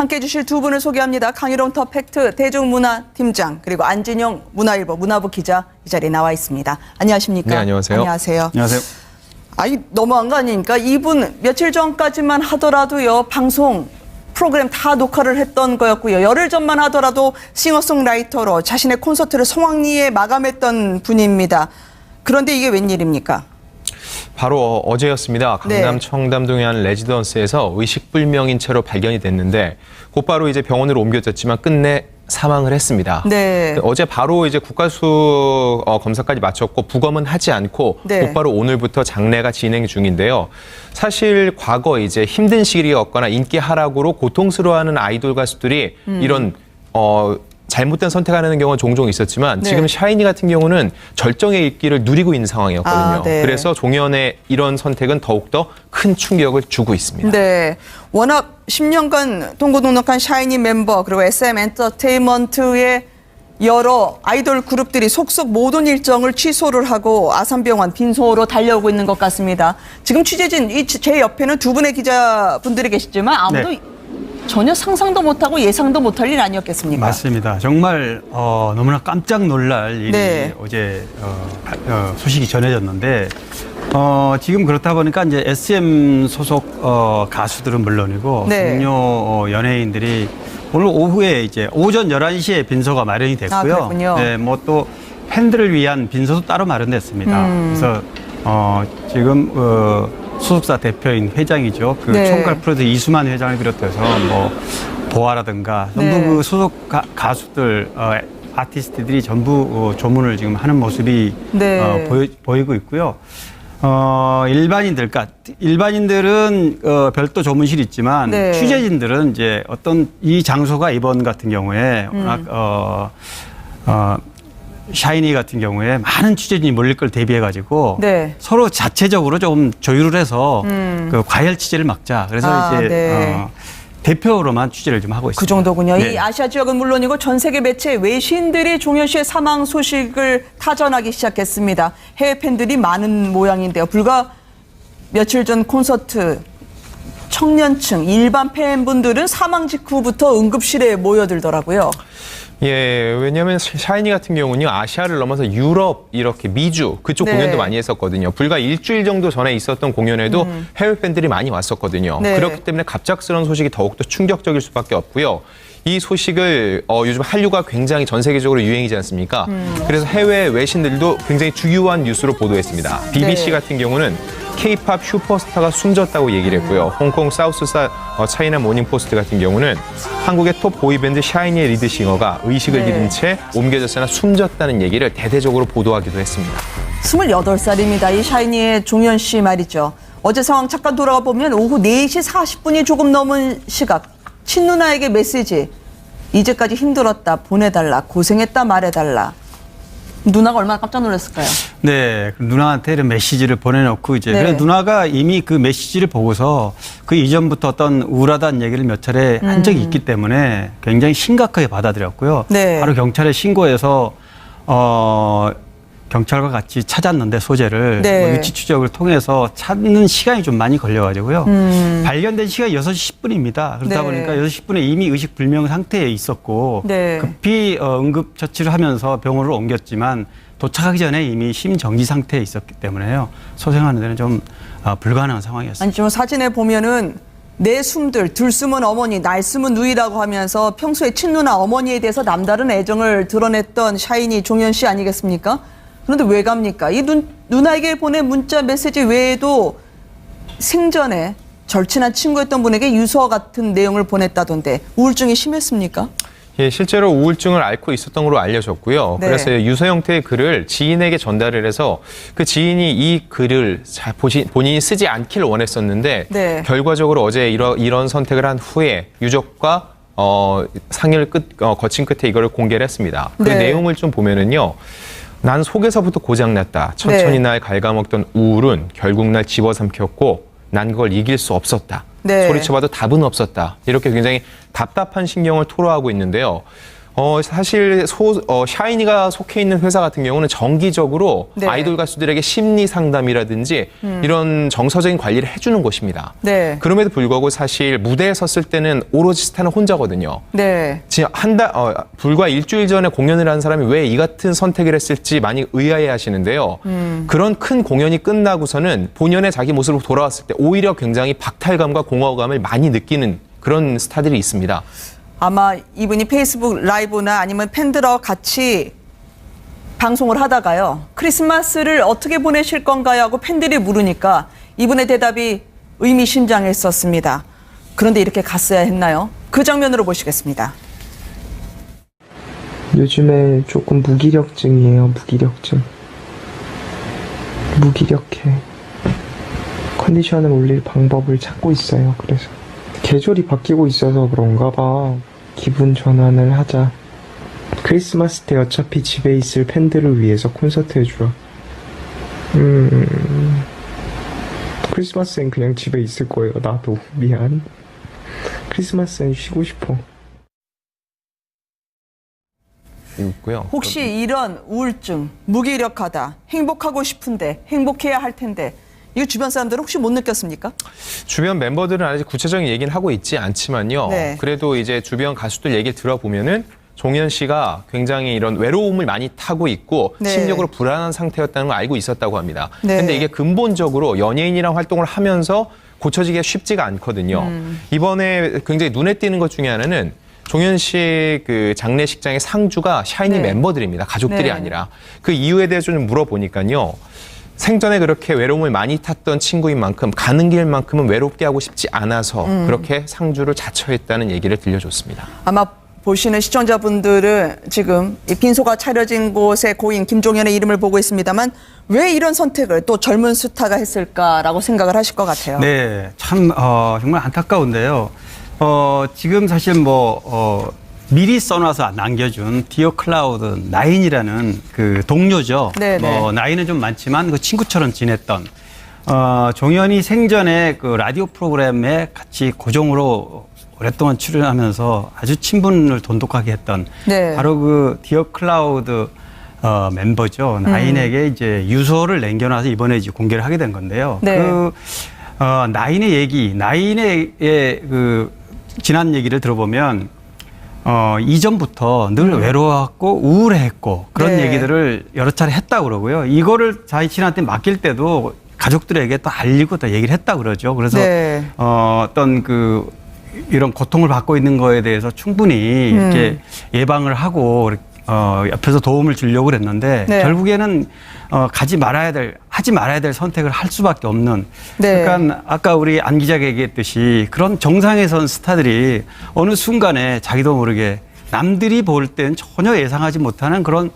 함께해 주실 두 분을 소개합니다. 강일홍 더 팩트 대중문화팀장 그리고 안진영 문화일보 문화부 기자 이 자리에 나와 있습니다. 안녕하십니까? 네, 안녕하세요. 안녕하세요. 안녕하세요. 아니 너무한 거 아닙니까? 이분 며칠 전까지만 하더라도요. 방송 프로그램 다 녹화를 했던 거였고요. 열흘 전만 하더라도 싱어송라이터로 자신의 콘서트를 성황리에 마감했던 분입니다. 그런데 이게 웬일입니까? 바로 어제였습니다. 강남 청담동의 한 레지던스에서 의식불명인 채로 발견이 됐는데 곧바로 이제 병원으로 옮겨졌지만 끝내 사망을 했습니다. 네. 어제 바로 이제 국가수 검사까지 마쳤고 부검은 하지 않고 곧바로 오늘부터 장례가 진행 중인데요. 사실 과거 이제 힘든 시기였거나 인기 하락으로 고통스러워하는 아이돌 가수들이 이런 잘못된 선택하는 경우는 종종 있었지만 지금 샤이니 같은 경우는 절정의 인기를 누리고 있는 상황이었거든요. 그래서 종현의 이런 선택은 더욱더 큰 충격을 주고 있습니다. 네, 워낙 10년간 동고동락한 샤이니 멤버 그리고 SM 엔터테인먼트의 여러 아이돌 그룹들이 속속 모든 일정을 취소를 하고 아산병원 빈소로 달려오고 있는 것 같습니다. 지금 취재진 제 옆에는 두 분의 기자분들이 계시지만 아무도 전혀 상상도 못하고 예상도 못할 일 아니었겠습니까? 맞습니다. 정말 너무나 깜짝 놀랄 일이 어제 소식이 전해졌는데 지금 그렇다 보니까 이제 SM 소속 가수들은 물론이고 동료 연예인들이 오늘 오후에 이제 오전 11시에 빈소가 마련이 됐고요. 네, 뭐 또 팬들을 위한 빈소도 따로 마련됐습니다. 그래서 지금 소속사 대표인 회장이죠. 그 총괄 프로듀서 이수만 회장을 비롯해서 뭐 보아라든가 전부 그 소속 가수들 아티스트들이 전부 조문을 지금 하는 모습이 보이고 있고요. 일반인들은 별도 조문실이 있지만 취재진들은 이제 어떤 이 장소가 이번 같은 경우에 워낙 샤이니 같은 경우에 많은 취재진이 몰릴 걸 대비해가지고 서로 자체적으로 좀 조율을 해서 그 과열 취재를 막자. 그래서 이제 대표로만 취재를 좀 하고 있습니다. 그 정도군요. 이 아시아 지역은 물론이고 전 세계 매체 외신들이 종현 씨의 사망 소식을 타전하기 시작했습니다. 해외 팬들이 많은 모양인데요. 불과 며칠 전 콘서트 청년층 일반 팬분들은 사망 직후부터 응급실에 모여들더라고요. 예, 왜냐하면 샤이니 같은 경우는요 아시아를 넘어서 유럽 이렇게 미주 그쪽 공연도 많이 했었거든요. 불과 일주일 정도 전에 있었던 공연에도 해외 팬들이 많이 왔었거든요. 그렇기 때문에 갑작스러운 소식이 더욱더 충격적일 수밖에 없고요. 이 소식을 요즘 한류가 굉장히 전 세계적으로 유행이지 않습니까? 그래서 해외 외신들도 굉장히 주요한 뉴스로 보도했습니다. BBC 같은 경우는 K-팝 슈퍼스타가 숨졌다고 얘기를 했고요. 홍콩 사우스사 차이나 모닝포스트 같은 경우는 한국의 톱 보이밴드 샤이니의 리드싱어가 의식을 잃은 채 옮겨졌으나 숨졌다는 얘기를 대대적으로 보도하기도 했습니다. 28살입니다. 이 샤이니의 종현 씨 말이죠. 어제 상황 잠깐 돌아가 보면 오후 4시 40분이 조금 넘은 시각 친누나에게 메시지 이제까지 힘들었다 보내달라 고생했다 말해달라. 누나가 얼마나 깜짝 놀랐을까요? 네, 누나한테 이런 메시지를 보내놓고 이제 그래서 누나가 이미 그 메시지를 보고서 그 이전부터 어떤 우울하다는 얘기를 몇 차례 한 적이 있기 때문에 굉장히 심각하게 받아들였고요. 바로 경찰에 신고해서 경찰과 같이 찾았는데 소재를 위치 추적을 통해서 찾는 시간이 좀 많이 걸려가지고요. 발견된 시간이 6시 10분입니다. 그러다 보니까 6시 10분에 이미 의식불명 상태에 있었고 급히 응급처치를 하면서 병원으로 옮겼지만 도착하기 전에 이미 심정지 상태에 있었기 때문에요. 소생하는 데는 좀 불가능한 상황이었습니다. 아니, 지금 사진에 보면은 내 숨들, 들숨은 어머니, 날숨은 누이라고 하면서 평소에 친누나 어머니에 대해서 남다른 애정을 드러냈던 샤이니 종현 씨 아니겠습니까? 그런데 왜 갑니까? 이 누나에게 보낸 문자 메시지 외에도 생전에 절친한 친구였던 분에게 유서 같은 내용을 보냈다던데 우울증이 심했습니까? 예, 실제로 우울증을 앓고 있었던 걸로 알려졌고요. 그래서 유서 형태의 글을 지인에게 전달을 해서 그 지인이 이 글을 본인이 쓰지 않기를 원했었는데 결과적으로 어제 이런 선택을 한 후에 유족과 상의를 거친 끝에 이걸 공개를 했습니다. 그 내용을 좀 보면은요. 난 속에서부터 고장났다. 천천히 날 갉아먹던 우울은 결국 날 집어삼켰고 난 그걸 이길 수 없었다. 소리쳐봐도 답은 없었다. 이렇게 굉장히 답답한 심경을 토로하고 있는데요. 사실 샤이니가 속해 있는 회사 같은 경우는 정기적으로 네. 아이돌 가수들에게 심리 상담이라든지 이런 정서적인 관리를 해주는 곳입니다. 네. 그럼에도 불구하고 사실 무대에 섰을 때는 오로지 스타는 혼자거든요. 네. 지금 불과 일주일 전에 공연을 한 사람이 왜 이 같은 선택을 했을지 많이 의아해 하시는데요. 그런 큰 공연이 끝나고서는 본연의 자기 모습으로 돌아왔을 때 오히려 굉장히 박탈감과 공허감을 많이 느끼는 그런 스타들이 있습니다. 아마 이분이 페이스북 라이브나 아니면 팬들과 같이 방송을 하다가요. 크리스마스를 어떻게 보내실 건가요? 하고 팬들이 물으니까 이분의 대답이 의미심장했었습니다. 그런데 이렇게 갔어야 했나요? 그 장면으로 보시겠습니다. 요즘에 조금 무기력증이에요. 무기력해. 컨디션을 올릴 방법을 찾고 있어요. 그래서 계절이 바뀌고 있어서 그런가 봐. 기분 전환을 하자. 크리스마스 때 어차피 집에 있을 팬들을 위해서 콘서트 해주라. 크리스마스엔 그냥 집에 있을 거예요. 나도 미안. 크리스마스엔 쉬고 싶어. 있고요. 혹시 이런 우울증, 무기력하다, 행복하고 싶은데 행복해야 할 텐데 이거 주변 사람들은 혹시 못 느꼈습니까? 주변 멤버들은 아직 구체적인 얘기는 하고 있지 않지만요. 네. 그래도 이제 주변 가수들 얘기를 들어보면은 종현 씨가 굉장히 이런 외로움을 많이 타고 있고 네. 심리적으로 불안한 상태였다는 걸 알고 있었다고 합니다. 네. 근데 이게 근본적으로 연예인이랑 활동을 하면서 고쳐지기가 쉽지가 않거든요. 이번에 굉장히 눈에 띄는 것 중에 하나는 종현 씨 그 장례식장의 상주가 샤이니 네. 멤버들입니다. 가족들이 네. 아니라. 그 이유에 대해서 좀 물어보니까요. 생전에 그렇게 외로움을 많이 탔던 친구인 만큼 가는 길만큼은 외롭게 하고 싶지 않아서 그렇게 상주를 자처했다는 얘기를 들려줬습니다. 아마 보시는 시청자분들은 지금 이 빈소가 차려진 곳의 고인 김종현의 이름을 보고 있습니다만 왜 이런 선택을 또 젊은 스타가 했을까라고 생각을 하실 것 같아요. 네, 참 정말 안타까운데요. 지금 사실 미리 써놔서 남겨준 디어 클라우드 나인이라는 그 동료죠. 네네. 나이는 좀 많지만 그 친구처럼 지냈던 종현이 생전에 그 라디오 프로그램에 같이 고정으로 오랫동안 출연하면서 아주 친분을 돈독하게 했던 네. 바로 그 디어 클라우드 멤버죠. 나인에게 이제 유서를 남겨놔서 이번에 이제 공개를 하게 된 건데요. 네. 나인의 얘기, 나인의 그 지난 얘기를 들어보면 이전부터 늘 외로웠고 우울해했고 그런 네. 얘기들을 여러 차례 했다고 그러고요. 이거를 자신한테 맡길 때도 가족들에게 또 알리고 또 얘기를 했다고 그러죠. 그래서 네. 어떤 이런 고통을 받고 있는 거에 대해서 충분히 이렇게 예방을 하고 옆에서 도움을 주려고 그랬는데 네. 결국에는 하지 말아야 될 선택을 할 수밖에 없는. 네. 그러니까 아까 우리 안 기자가 얘기했듯이 그런 정상에 선 스타들이 어느 순간에 자기도 모르게 남들이 볼 땐 전혀 예상하지 못하는 그런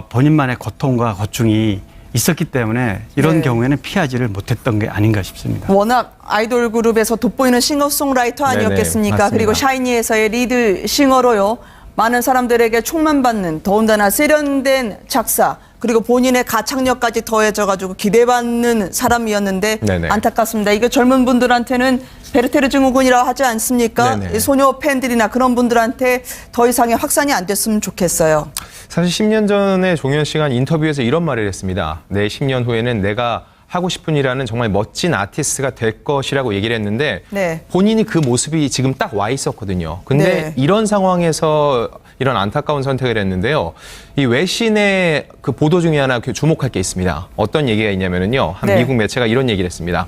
본인만의 고통과 고충이 있었기 때문에 이런 네. 경우에는 피하지를 못했던 게 아닌가 싶습니다. 워낙 아이돌 그룹에서 돋보이는 싱어송라이터 네네, 아니었겠습니까? 맞습니다. 그리고 샤이니에서의 리드 싱어로요. 많은 사람들에게 촉망받는 더군다나 세련된 작사 그리고 본인의 가창력까지 더해져가지고 기대받는 사람이었는데 네네. 안타깝습니다. 이게 젊은 분들한테는 베르테르 증후군이라고 하지 않습니까? 네네. 이 소녀 팬들이나 그런 분들한테 더 이상의 확산이 안 됐으면 좋겠어요. 사실 10년 전에 종현 씨가 한 인터뷰에서 이런 말을 했습니다. 내 10년 후에는 내가 하고 싶은 일하는 정말 멋진 아티스트가 될 것이라고 얘기를 했는데 네. 본인이 그 모습이 지금 딱 와 있었거든요. 근데 네. 이런 상황에서 이런 안타까운 선택을 했는데요. 이 외신의 그 보도 중에 하나 주목할 게 있습니다. 어떤 얘기가 있냐면요. 한 네. 미국 매체가 이런 얘기를 했습니다.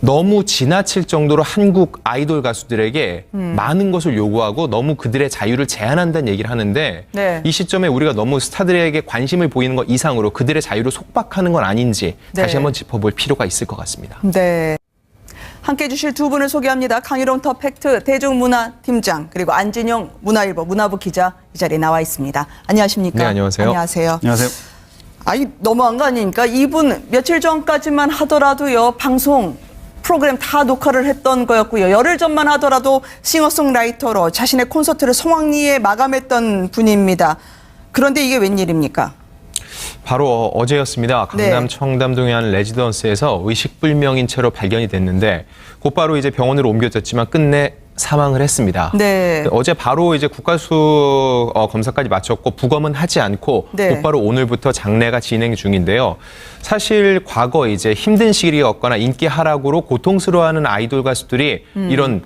너무 지나칠 정도로 한국 아이돌 가수들에게 많은 것을 요구하고 너무 그들의 자유를 제한한다는 얘기를 하는데 네. 이 시점에 우리가 너무 스타들에게 관심을 보이는 것 이상으로 그들의 자유를 속박하는 건 아닌지 네. 다시 한번 짚어볼 필요가 있을 것 같습니다. 네. 함께해 주실 두 분을 소개합니다. 강희롱 터팩트 대중문화팀장 그리고 안진영 문화일보 문화부 기자 이 자리에 나와 있습니다. 안녕하십니까? 네, 안녕하세요. 안녕하세요. 안녕하세요. 아이 너무한 거 아닙니까? 이분 며칠 전까지만 하더라도요. 방송 프로그램 다 녹화를 했던 거였고요. 열흘 전만 하더라도 싱어송라이터로 자신의 콘서트를 성황리에 마감했던 분입니다. 그런데 이게 웬일입니까? 바로 어제였습니다. 강남 네. 청담동의 한 레지던스에서 의식불명인 채로 발견이 됐는데 곧바로 이제 병원으로 옮겨졌지만 끝내 사망을 했습니다. 네. 어제 바로 이제 국가수 검사까지 마쳤고 부검은 하지 않고 네. 곧바로 오늘부터 장례가 진행 중인데요. 사실 과거 이제 힘든 시기였거나 인기 하락으로 고통스러워하는 아이돌 가수들이 이런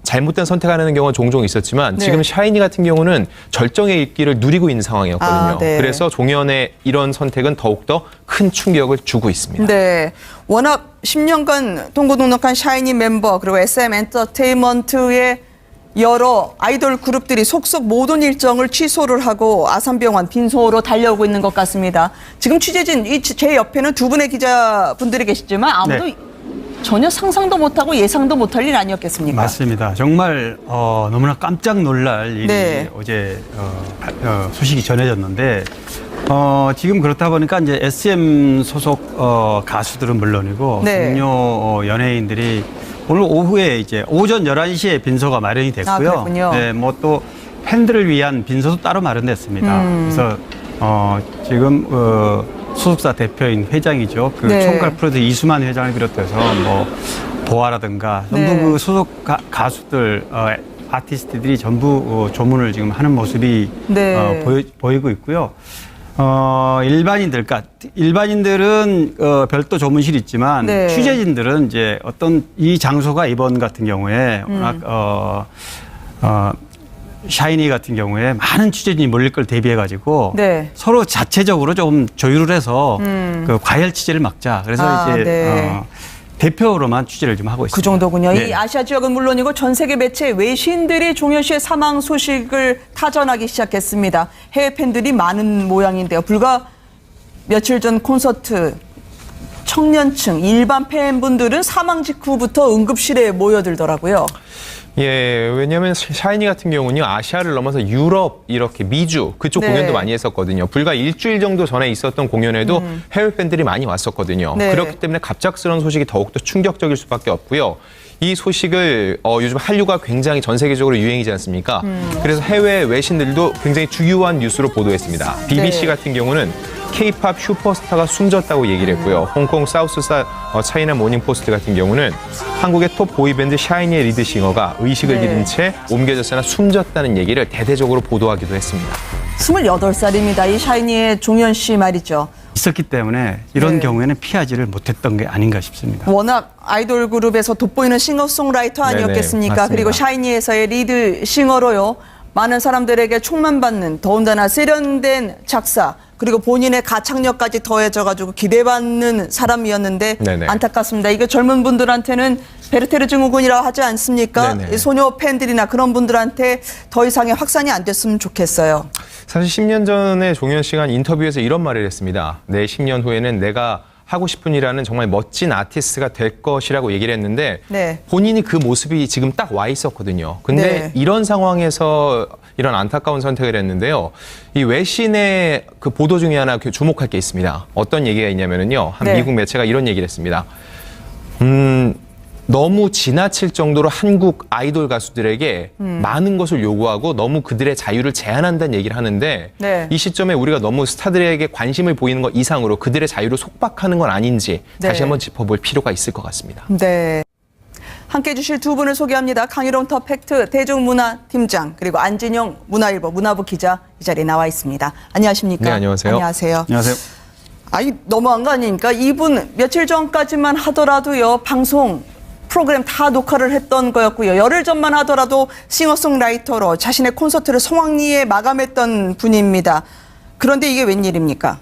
잘못된 선택하는 경우가 종종 있었지만 네. 지금 샤이니 같은 경우는 절정의 인기를 누리고 있는 상황이었거든요. 네. 그래서 종현의 이런 선택은 더욱더 큰 충격을 주고 있습니다. 네. 워낙 10년간 동고동락한 샤이니 멤버 그리고 SM 엔터테인먼트의 여러 아이돌 그룹들이 속속 모든 일정을 취소를 하고 아산병원 빈소로 달려오고 있는 것 같습니다. 지금 취재진 제 옆에는 두 분의 기자분들이 계시지만 아무도 네. 전혀 상상도 못하고 예상도 못할 일 아니었겠습니까? 맞습니다. 정말 너무나 깜짝 놀랄 일이 네. 어제 소식이 전해졌는데 지금 그렇다 보니까 이제 SM 소속 가수들은 물론이고 네. 동료 연예인들이 오늘 오후에 이제 오전 11시에 빈소가 마련이 됐고요. 그렇군요. 네, 뭐 또 팬들을 위한 빈소도 따로 마련됐습니다. 그래서 지금 소속사 대표인 회장이죠. 그 네. 총괄 프로듀서 이수만 회장을 비롯해서 뭐 보아라든가 전부 네. 그 소속 가수들 아티스트들이 전부 조문을 지금 하는 모습이 네. 보이고 있고요. 일반인들은 별도 조문실이 있지만 네. 취재진들은 이제 어떤 이 장소가 이번 같은 경우에 워낙 샤이니 같은 경우에 많은 취재진이 몰릴 걸 대비해 가지고 네. 서로 자체적으로 좀 조율을 해서 그 과열 취재를 막자. 그래서 이제 네. 대표로만 취재를 좀 하고 있습니다. 그 정도군요. 네. 이 아시아 지역은 물론이고 전 세계 매체 외신들이 종현 씨의 사망 소식을 타전하기 시작했습니다. 해외 팬들이 많은 모양인데요. 불과 며칠 전 콘서트 청년층, 일반 팬분들은 사망 직후부터 응급실에 모여들더라고요. 예, 왜냐하면 샤이니 같은 경우는요, 아시아를 넘어서 유럽, 이렇게 미주 그쪽 네. 공연도 많이 했었거든요. 불과 일주일 정도 전에 있었던 공연에도 해외 팬들이 많이 왔었거든요. 네. 그렇기 때문에 갑작스러운 소식이 더욱더 충격적일 수밖에 없고요. 이 소식을 요즘 한류가 굉장히 전 세계적으로 유행이지 않습니까? 그래서 해외 외신들도 굉장히 주요한 뉴스로 보도했습니다. BBC 네. 같은 경우는 K-팝 슈퍼스타가 숨졌다고 얘기를 했고요. 홍콩 사우스사 차이나 모닝포스트 같은 경우는 한국의 톱 보이밴드 샤이니의 리드싱어가 의식을 네. 잃은 채 옮겨졌으나 숨졌다는 얘기를 대대적으로 보도하기도 했습니다. 28살입니다. 이 샤이니의 종현 씨 말이죠. 있었기 때문에 이런 네. 경우에는 피하지를 못했던 게 아닌가 싶습니다. 워낙 아이돌 그룹에서 돋보이는 싱어송라이터 아니었겠습니까? 네네, 맞습니다. 그리고 샤이니에서의 리드 싱어로요. 많은 사람들에게 촉만 받는 더군다나 세련된 작사 그리고 본인의 가창력까지 더해져가지고 기대받는 사람이었는데 네네. 안타깝습니다. 이게 젊은 분들한테는 베르테르 증후군이라고 하지 않습니까? 네네. 소녀 팬들이나 그런 분들한테 더 이상의 확산이 안 됐으면 좋겠어요. 사실 10년 전에 종현 씨가 인터뷰에서 이런 말을 했습니다. 내 10년 후에는 내가 하고 싶은 일하는 정말 멋진 아티스트가 될 것이라고 얘기를 했는데 네. 본인이 그 모습이 지금 딱 와 있었거든요. 근데 네. 이런 상황에서 이런 안타까운 선택을 했는데요. 이 외신의 그 보도 중에 하나 주목할 게 있습니다. 어떤 얘기가 있냐면요. 한 네. 미국 매체가 이런 얘기를 했습니다. 너무 지나칠 정도로 한국 아이돌 가수들에게 많은 것을 요구하고 너무 그들의 자유를 제한한다는 얘기를 하는데 네. 이 시점에 우리가 너무 스타들에게 관심을 보이는 것 이상으로 그들의 자유를 속박하는 건 아닌지 네. 다시 한번 짚어볼 필요가 있을 것 같습니다. 네. 함께해 주실 두 분을 소개합니다. 강희롱 터팩트 대중문화팀장 그리고 안진영 문화일보 문화부 기자 이 자리에 나와 있습니다. 안녕하십니까? 네, 안녕하세요. 안녕하세요. 안녕하세요. 아니 너무한 거 아닙니까? 이분 며칠 전까지만 하더라도요. 방송 프로그램 다 녹화를 했던 거였고요. 열흘 전만 하더라도 싱어송라이터로 자신의 콘서트를 성황리에 마감했던 분입니다. 그런데 이게 웬일입니까?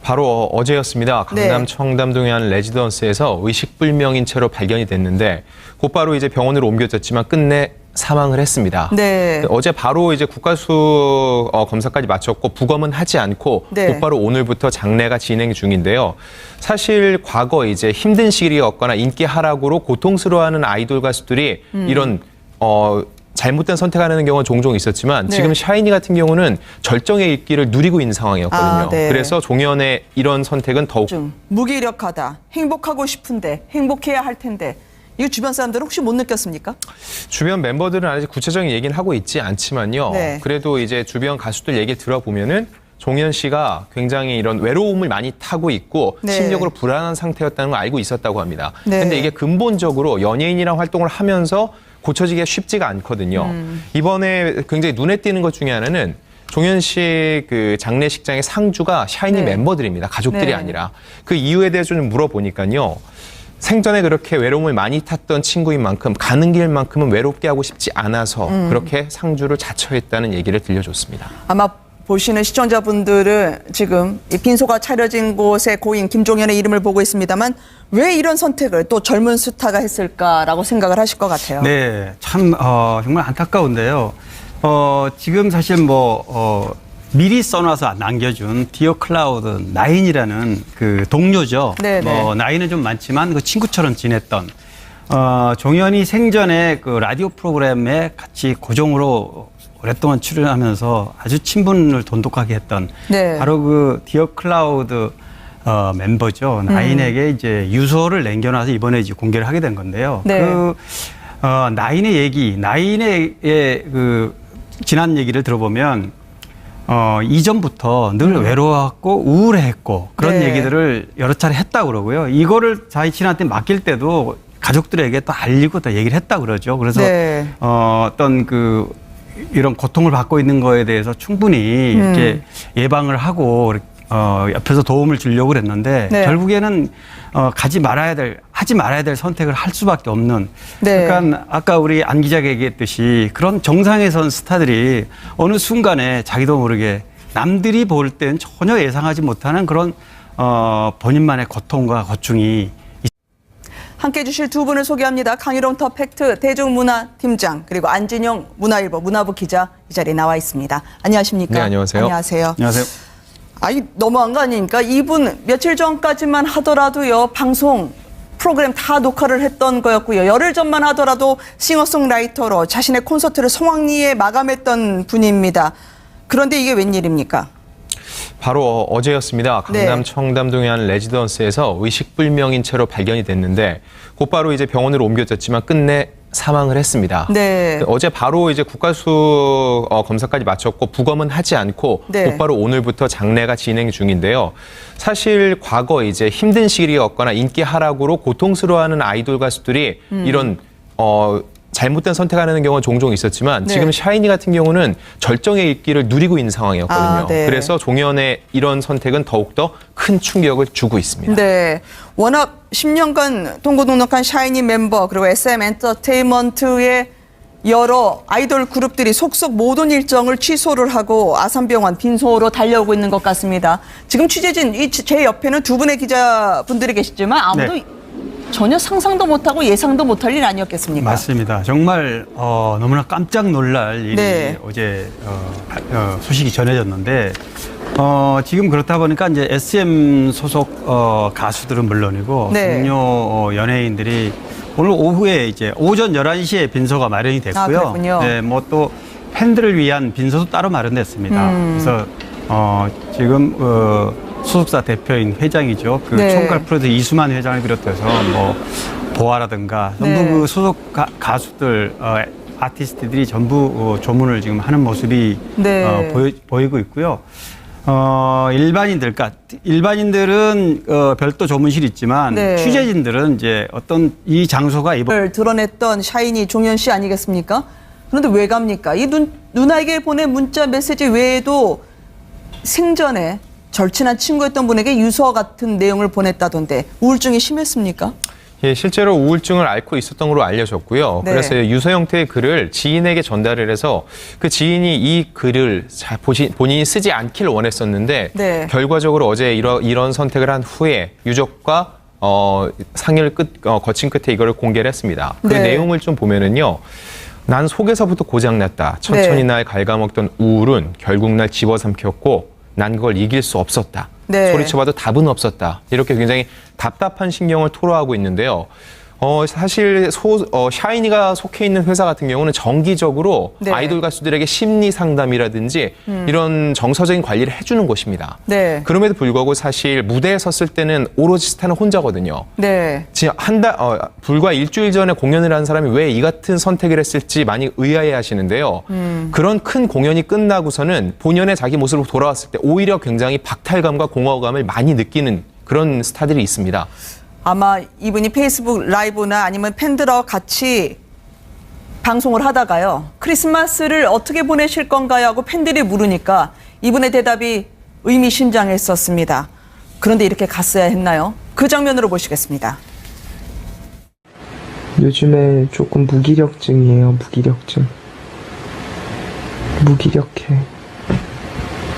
바로 어제였습니다. 강남 네. 청담동의 한 레지던스에서 의식불명인 채로 발견이 됐는데 곧바로 이제 병원으로 옮겨졌지만 끝내 사망을 했습니다. 네. 어제 바로 이제 국가수 검사까지 마쳤고 부검은 하지 않고 네. 곧바로 오늘부터 장례가 진행 중인데요. 사실 과거 이제 힘든 시기였거나 인기 하락으로 고통스러워하는 아이돌 가수들이 이런 잘못된 선택하는 경우가 종종 있었지만 네. 지금 샤이니 같은 경우는 절정의 인기를 누리고 있는 상황이었거든요. 네. 그래서 종현의 이런 선택은 더욱 좀 무기력하다. 행복하고 싶은데 행복해야 할 텐데 이거 주변 사람들 혹시 못 느꼈습니까? 주변 멤버들은 아직 구체적인 얘기는 하고 있지 않지만요. 네. 그래도 이제 주변 가수들 얘기 들어보면은 종현 씨가 굉장히 이런 외로움을 많이 타고 있고 네. 심리적으로 불안한 상태였다는 걸 알고 있었다고 합니다. 네. 근데 이게 근본적으로 연예인이랑 활동을 하면서 고쳐지기가 쉽지가 않거든요. 이번에 굉장히 눈에 띄는 것 중에 하나는 종현 씨 그 장례식장의 상주가 샤이니 네. 멤버들입니다. 가족들이 네. 아니라. 그 이유에 대해서 좀 물어보니까요. 생전에 그렇게 외로움을 많이 탔던 친구인 만큼 가는 길만큼은 외롭게 하고 싶지 않아서 그렇게 상주를 자처했다는 얘기를 들려줬습니다. 아마 보시는 시청자분들은 지금 이 빈소가 차려진 곳의 고인 김종현의 이름을 보고 있습니다만 왜 이런 선택을 또 젊은 스타가 했을까라고 생각을 하실 것 같아요. 네, 참 정말 안타까운데요. 지금 사실 미리 써놔서 남겨준 디어 클라우드 9이라는 그 동료죠. 네네. 나이는 좀 많지만 그 친구처럼 지냈던 종현이 생전에 그 라디오 프로그램에 같이 고정으로 오랫동안 출연하면서 아주 친분을 돈독하게 했던 네. 바로 그 디어 클라우드 멤버죠. 나인에게 이제 유서를 남겨놔서 이번에 이제 공개를 하게 된 건데요. 네. 나인의 얘기, 나인의 그 지난 얘기를 들어보면 이전부터 늘 외로웠고 우울해했고 그런 네. 얘기들을 여러 차례 했다고 그러고요. 이거를 자신한테 맡길 때도 가족들에게 또 알리고 또 얘기를 했다고 그러죠. 그래서 네. 어떤 이런 고통을 받고 있는 거에 대해서 충분히 이렇게 예방을 하고 옆에서 도움을 주려고 그랬는데 네. 결국에는 하지 말아야 될 선택을 할 수밖에 없는. 네. 그러니까 아까 우리 안 기자가 얘기했듯이 그런 정상에 선 스타들이 어느 순간에 자기도 모르게 남들이 볼 땐 전혀 예상하지 못하는 그런 본인만의 고통과 고충이 함께해 주실 두 분을 소개합니다. 강희롱 더 팩트 대중문화팀장 그리고 안진영 문화일보 문화부 기자 이 자리에 나와 있습니다. 안녕하십니까? 네, 안녕하세요. 안녕하세요. 안녕하세요. 아니 너무한 거 아닙니까? 이분 며칠 전까지만 하더라도요 방송 프로그램 다 녹화를 했던 거였고요. 열흘 전만 하더라도 싱어송라이터로 자신의 콘서트를 성황리에 마감했던 분입니다. 그런데 이게 웬일입니까? 바로 어제였습니다. 강남 네. 청담동의 한 레지던스에서 의식불명인 채로 발견이 됐는데 곧바로 이제 병원으로 옮겨졌지만 끝내 사망을 했습니다. 네. 어제 바로 이제 국가수 검사까지 마쳤고 부검은 하지 않고 네. 곧바로 오늘부터 장례가 진행 중인데요. 사실 과거 이제 힘든 시기였거나 인기 하락으로 고통스러워하는 아이돌 가수들이 이런 잘못된 선택하는 경우는 종종 있었지만 네. 지금 샤이니 같은 경우는 절정의 일기를 누리고 있는 상황이었거든요. 아, 네. 그래서 종현의 이런 선택은 더욱더 큰 충격을 주고 있습니다. 네. 워낙 10년간 동고동락한 샤이니 멤버 그리고 SM 엔터테인먼트의 여러 아이돌 그룹들이 속속 모든 일정을 취소를 하고 아산병원 빈소로 달려오고 있는 것 같습니다. 지금 취재진 제 옆에는 두 분의 기자분들이 계시지만 아무도 네. 전혀 상상도 못하고 예상도 못할 일 아니었겠습니까? 맞습니다. 정말 너무나 깜짝 놀랄 일이 네. 어제 소식이 전해졌는데 지금 그렇다 보니까 이제 SM 소속 가수들은 물론이고 네. 동료 연예인들이 오늘 오후에 이제 오전 11시에 빈소가 마련이 됐고요. 아, 그렇군요. 네, 뭐 또 팬들을 위한 빈소도 따로 마련됐습니다. 그래서 지금 소속사 대표인 회장이죠. 그 네. 총괄 프로듀서 이수만 회장을 비롯해서 뭐 보아라든가 전부 네. 그 소속 가수들 아티스트들이 전부 조문을 지금 하는 모습이 네. 보이고 있고요. 일반인들은 별도 조문실이 있지만 네. 취재진들은 이제 어떤 이 장소가 을 드러냈던 샤이니 종현 씨 아니겠습니까? 그런데 왜 갑니까? 이 누나에게 보낸 문자 메시지 외에도 생전에 절친한 친구였던 분에게 유서 같은 내용을 보냈다던데 우울증이 심했습니까? 예, 실제로 우울증을 앓고 있었던 걸로 알려졌고요. 네. 그래서 유서 형태의 글을 지인에게 전달을 해서 그 지인이 이 글을 본인이 쓰지 않기를 원했었는데 네. 결과적으로 어제 이런 선택을 한 후에 유족과 상의를 거친 끝에 이거를 공개를 했습니다. 그 네. 내용을 좀 보면은요. 난 속에서부터 고장났다. 천천히 네. 날 갉아먹던 우울은 결국 날 집어삼켰고 난 그걸 이길 수 없었다. 네. 소리쳐봐도 답은 없었다. 이렇게 굉장히 답답한 심경을 토로하고 있는데요. 사실 샤이니가 속해 있는 회사 같은 경우는 정기적으로 네. 아이돌 가수들에게 심리 상담이라든지 이런 정서적인 관리를 해주는 곳입니다. 네. 그럼에도 불구하고 사실 무대에 섰을 때는 오로지 스타는 혼자거든요. 네. 지금 불과 일주일 전에 공연을 한 사람이 왜 이 같은 선택을 했을지 많이 의아해 하시는데요. 그런 큰 공연이 끝나고서는 본연의 자기 모습으로 돌아왔을 때 오히려 굉장히 박탈감과 공허감을 많이 느끼는 그런 스타들이 있습니다. 아마 이분이 페이스북 라이브나 아니면 팬들하고 같이 방송을 하다가요. 크리스마스를 어떻게 보내실 건가요? 하고 팬들이 물으니까 이분의 대답이 의미심장했었습니다. 그런데 이렇게 갔어야 했나요? 그 장면으로 보시겠습니다. 요즘에 조금 무기력증이에요. 무기력해.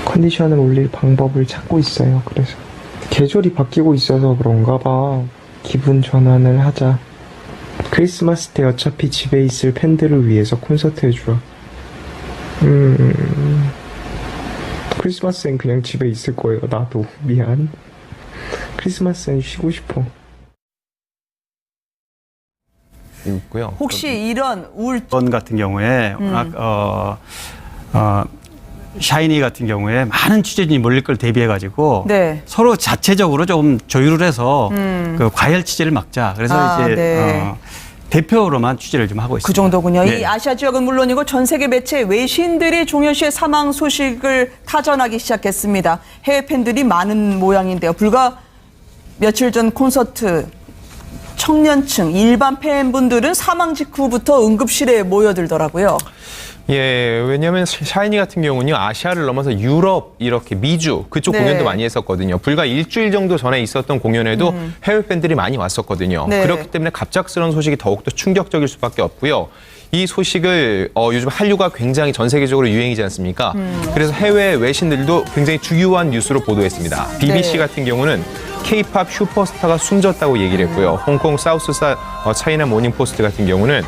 컨디션을 올릴 방법을 찾고 있어요. 그래서 계절이 바뀌고 있어서 그런가 봐. 기분 전환을 하자. 크리스마스 때 어차피 집에 있을 팬들을 위해서 콘서트 해주라. 크리스마스엔 그냥 집에 있을 거예요. 나도 미안. 크리스마스엔 쉬고 싶어. 있고요. 혹시 이런 번 같은 경우에 샤이니 같은 경우에 많은 취재진이 몰릴 걸 대비해가지고 네. 서로 자체적으로 좀 조율을 해서 그 과열 취재를 막자. 그래서 이제 네. 대표로만 취재를 좀 하고 있습니다. 그 정도군요. 네. 이 아시아 지역은 물론이고 전 세계 매체 외신들이 종현 씨의 사망 소식을 타전하기 시작했습니다. 해외 팬들이 많은 모양인데요. 불과 며칠 전 콘서트 청년층, 일반 팬분들은 사망 직후부터 응급실에 모여들더라고요. 예, 왜냐하면 샤이니 같은 경우는요, 아시아를 넘어서 유럽, 이렇게 미주 그쪽 네. 공연도 많이 했었거든요. 불과 일주일 정도 전에 있었던 공연에도 해외 팬들이 많이 왔었거든요. 네. 그렇기 때문에 갑작스러운 소식이 더욱더 충격적일 수밖에 없고요. 이 소식을 요즘 한류가 굉장히 전 세계적으로 유행이지 않습니까? 그래서 해외 외신들도 굉장히 주요한 뉴스로 보도했습니다. BBC 네. 같은 경우는 K-팝 슈퍼스타가 숨졌다고 얘기를 했고요. 홍콩 사우스 차이나 모닝포스트 같은 경우는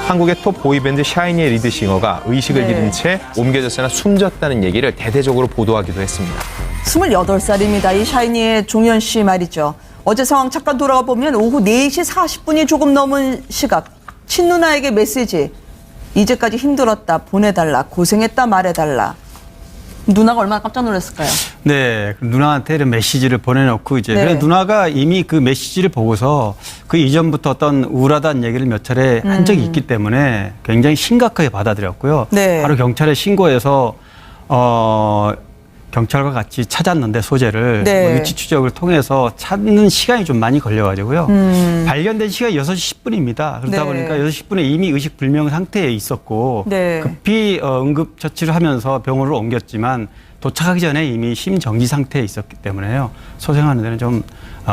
한국의 톱 보이밴드 샤이니의 리드싱어가 의식을 네. 잃은 채 옮겨졌으나 숨졌다는 얘기를 대대적으로 보도하기도 했습니다. 28살입니다. 이 샤이니의 종현 씨 말이죠. 어제 상황 잠깐 돌아가 보면 오후 4시 40분이 조금 넘은 시각. 친누나에게 메시지. 이제까지 힘들었다. 보내달라. 고생했다. 말해달라. 누나가 얼마나 깜짝 놀랐을까요? 네, 누나한테 이런 메시지를 보내놓고 이제 네. 그래서 누나가 이미 그 메시지를 보고서 그 이전부터 어떤 우울하다는 얘기를 몇 차례 한 적이 있기 때문에 굉장히 심각하게 받아들였고요. 네. 바로 경찰에 신고해서 경찰과 같이 찾았는데 소재를 네. 위치 추적을 통해서 찾는 시간이 좀 많이 걸려가지고요. 발견된 시간이 6시 10분입니다. 그러다 네. 보니까 6시 10분에 이미 의식불명 상태에 있었고 네. 급히 응급처치를 하면서 병원으로 옮겼지만 도착하기 전에 이미 심정지 상태에 있었기 때문에요. 소생하는 데는 좀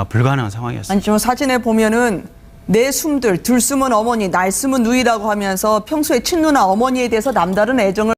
불가능한 상황이었습니다. 아니, 지금 사진에 보면은 내 숨들, 들숨은 어머니, 날 숨은 누이라고 하면서 평소에 친누나 어머니에 대해서 남다른 애정을